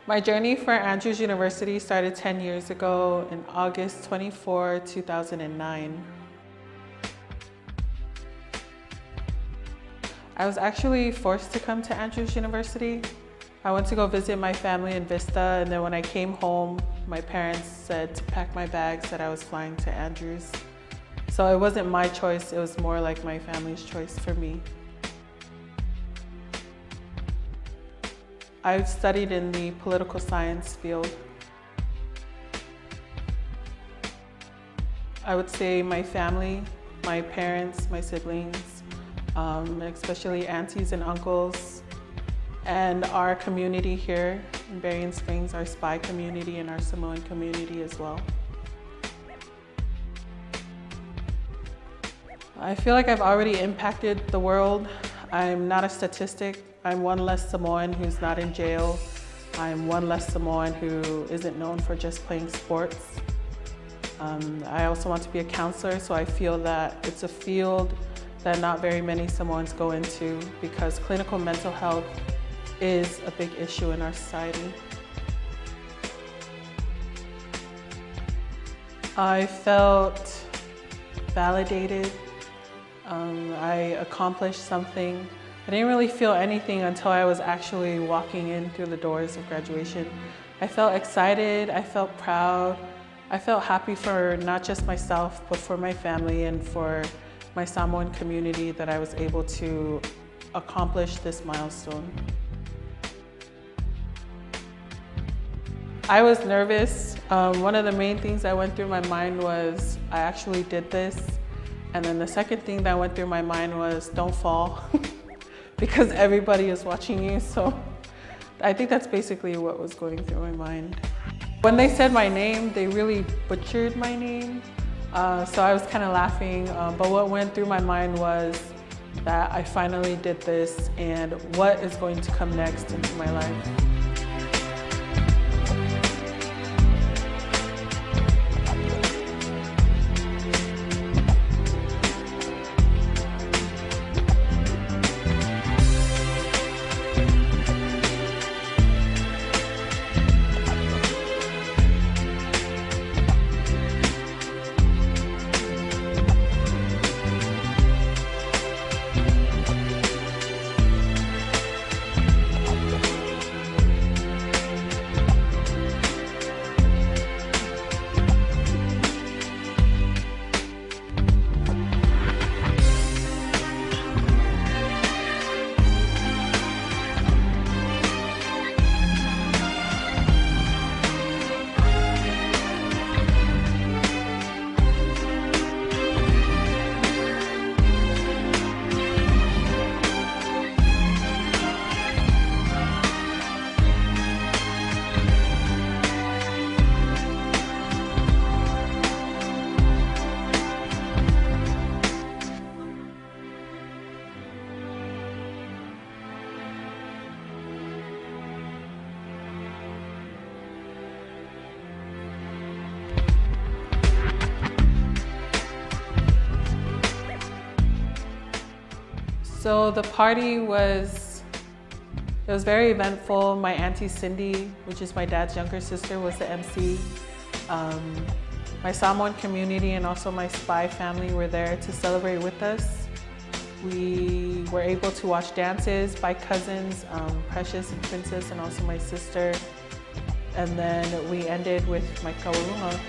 My journey for Andrews University started 10 years ago in August 24, 2009. I was actually forced to come to Andrews University. I went to go visit my family in Vista, and then when I came home, my parents said to pack my bags that I was flying to Andrews. So it wasn't my choice, it was more like my family's choice for me. I studied in the political science field. I would say my family, my parents, my siblings, especially aunties and uncles, and our community here in Berrien Springs, our SPY community and our Samoan community as well. I feel like I've already impacted the world. I'm not a statistic. I'm one less Samoan who's not in jail. I'm one less Samoan who isn't known for just playing sports. I also want to be a counselor, so I feel that it's a field that not very many Samoans go into because clinical mental health is a big issue in our society. I felt validated. I accomplished something. I didn't really feel anything until I was actually walking in through the doors of graduation. I felt excited, I felt proud, I felt happy for not just myself, but for my family and for my Samoan community that I was able to accomplish this milestone. I was nervous. One of the main things that went through my mind was, I actually did this. And then the second thing that went through my mind was, don't fall. Because everybody is watching you, so I think that's basically what was going through my mind. When they said my name, they really butchered my name, so I was kind of laughing, but what went through my mind was that I finally did this and what is going to come next into my life. So the party was very eventful. My auntie Cindy, which is my dad's younger sister, was the MC. My Samoan community and also my SPY family were there to celebrate with us. We were able to watch dances by cousins, Precious and Princess, and also my sister. And then we ended with my kaulunga.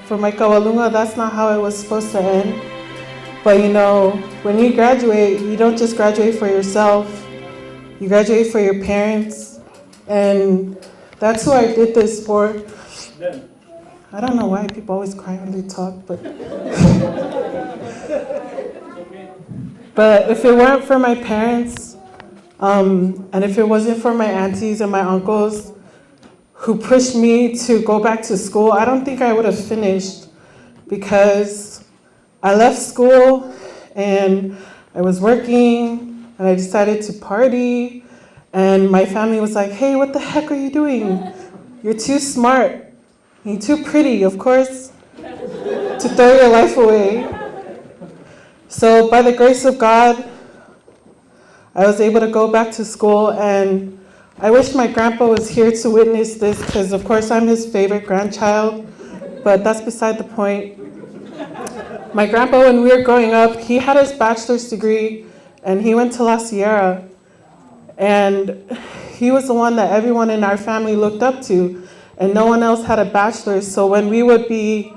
for my kawalunga, that's not how it was supposed to end. But you know, when you graduate, you don't just graduate for yourself, you graduate for your parents. And that's who I did this for. I don't know why people always cry when they talk, but but if it weren't for my parents, and if it wasn't for my aunties and my uncles who pushed me to go back to school, I don't think I would have finished, because I left school and I was working and I decided to party, and my family was like, hey, what the heck are you doing? You're too smart. You're too pretty, of course, to throw your life away. So by the grace of God, I was able to go back to school, and I wish my grandpa was here to witness this, because of course I'm his favorite grandchild, but that's beside the point. My grandpa, when we were growing up, he had his bachelor's degree and he went to La Sierra, and he was the one that everyone in our family looked up to, and no one else had a bachelor's. So when we would be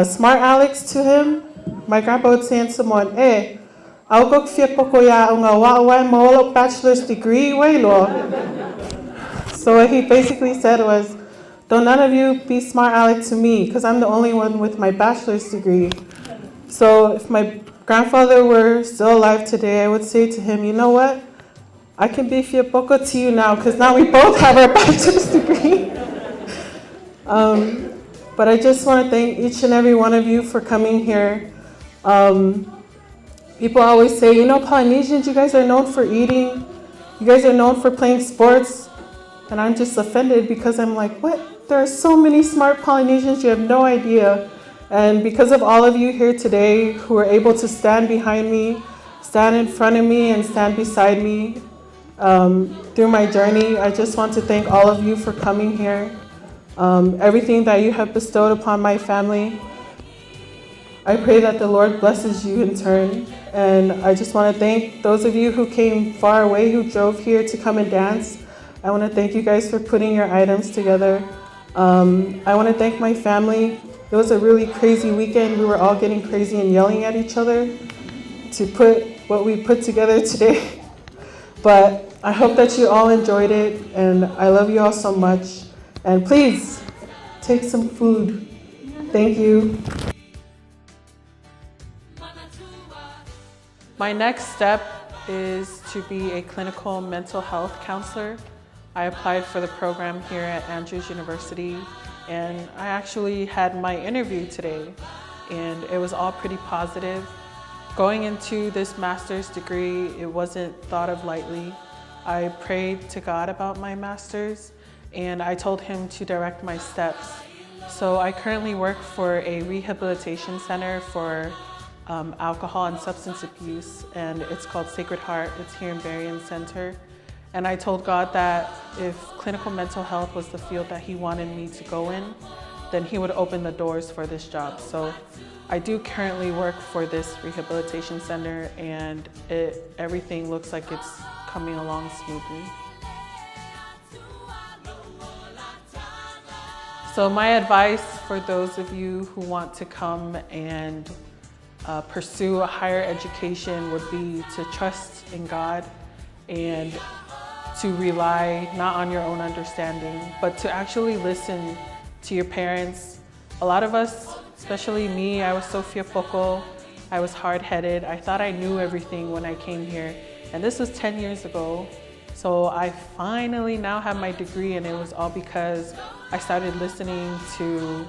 smart Alex to him, my grandpa would say to someone, eh, I'll go ya unga bachelor's degree, So what he basically said was, don't none of you be smart Alec to me, because I'm the only one with my bachelor's degree. So if my grandfather were still alive today, I would say to him, you know what? I can be fiapoko to you now, because now we both have our bachelor's degree. But I just want to thank each and every one of you for coming here. People always say, you know, Polynesians, you guys are known for eating. You guys are known for playing sports. And I'm just offended, because I'm like, what? There are so many smart Polynesians, you have no idea. And because of all of you here today who are able to stand behind me, stand in front of me, and stand beside me through my journey, I just want to thank all of you for coming here. Everything that you have bestowed upon my family, I pray that the Lord blesses you in turn. And I just want to thank those of you who came far away, who drove here to come and dance. I want to thank you guys for putting your items together. I want to thank my family. It was a really crazy weekend. We were all getting crazy and yelling at each other to put what we put together today. But I hope that you all enjoyed it, and I love you all so much. And please, take some food. Thank you. My next step is to be a clinical mental health counselor. I applied for the program here at Andrews University, and I actually had my interview today, and it was all pretty positive. Going into this master's degree, it wasn't thought of lightly. I prayed to God about my master's, and I told him to direct my steps. So I currently work for a rehabilitation center for alcohol and substance abuse, and it's called Sacred Heart. It's here in Berrien Center. And I told God that if clinical mental health was the field that he wanted me to go in, then he would open the doors for this job. So I do currently work for this rehabilitation center, and everything looks like it's coming along smoothly. So my advice for those of you who want to come and pursue a higher education would be to trust in God and to rely not on your own understanding, but to actually listen to your parents. A lot of us, especially me, I was so fiapoko, I was hard-headed. I thought I knew everything when I came here. And this was 10 years ago. So I finally now have my degree, and it was all because I started listening to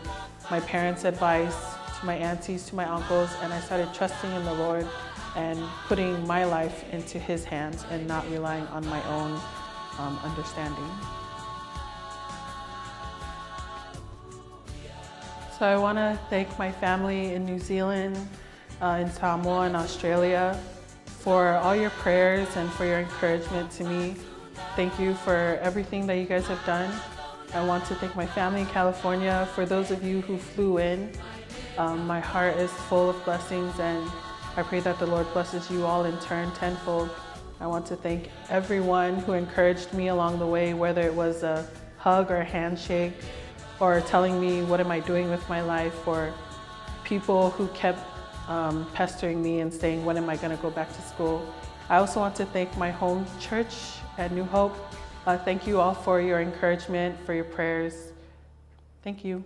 my parents' advice, to my aunties, to my uncles, and I started trusting in the Lord and putting my life into his hands and not relying on my own understanding. So I want to thank my family in New Zealand, in Samoa and Australia for all your prayers and for your encouragement to me. Thank you for everything that you guys have done. I want to thank my family in California. For those of you who flew in, my heart is full of blessings, and I pray that the Lord blesses you all in turn tenfold. I want to thank everyone who encouraged me along the way, whether it was a hug or a handshake. or telling me what am I doing with my life, or people who kept pestering me and saying, when am I going to go back to school. I also want to thank my home church at New Hope. Thank you all for your encouragement, for your prayers. Thank you.